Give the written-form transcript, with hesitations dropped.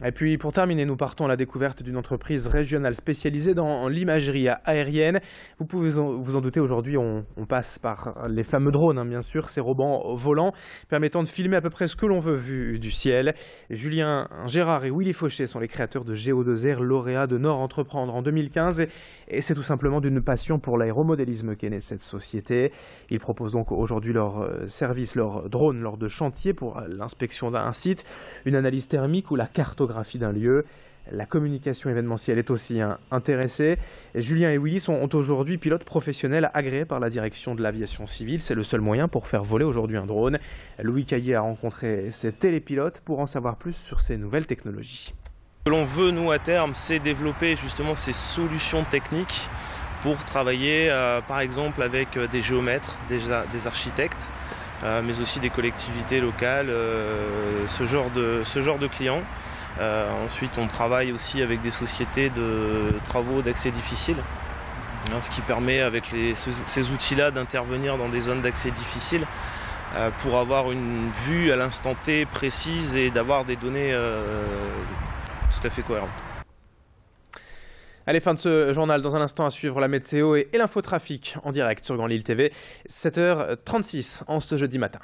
Et puis pour terminer, nous partons à la découverte d'une entreprise régionale spécialisée dans l'imagerie aérienne. Vous pouvez vous en douter, aujourd'hui on passe par les fameux drones, bien sûr, ces robots volants permettant de filmer à peu près ce que l'on veut vu du ciel. Julien Gérard et Willy Fauché sont les créateurs de Géo2Air, lauréats de Nord Entreprendre en 2015. Et c'est tout simplement d'une passion pour l'aéromodélisme qu'est née cette société. Ils proposent donc aujourd'hui leur service, leur drone lors de chantiers pour l'inspection d'un site, une analyse thermique ou la cartographie d'un lieu. La communication événementielle est aussi intéressée. Julien et Willy sont aujourd'hui pilotes professionnels agréés par la direction de l'aviation civile. C'est le seul moyen pour faire voler aujourd'hui un drone. Louis Caillé a rencontré ces télépilotes pour en savoir plus sur ces nouvelles technologies. Ce que l'on veut, nous, à terme, c'est développer justement ces solutions techniques pour travailler, par exemple, avec des géomètres, des architectes, mais aussi des collectivités locales, ce genre de clients. Ensuite, on travaille aussi avec des sociétés de travaux d'accès difficile, ce qui permet avec ces outils-là d'intervenir dans des zones d'accès difficiles pour avoir une vue à l'instant T précise et d'avoir des données tout à fait cohérentes. Allez, fin de ce journal. Dans un instant, à suivre la météo et l'infotrafic en direct sur Grand Lille TV, 7h36 en ce jeudi matin.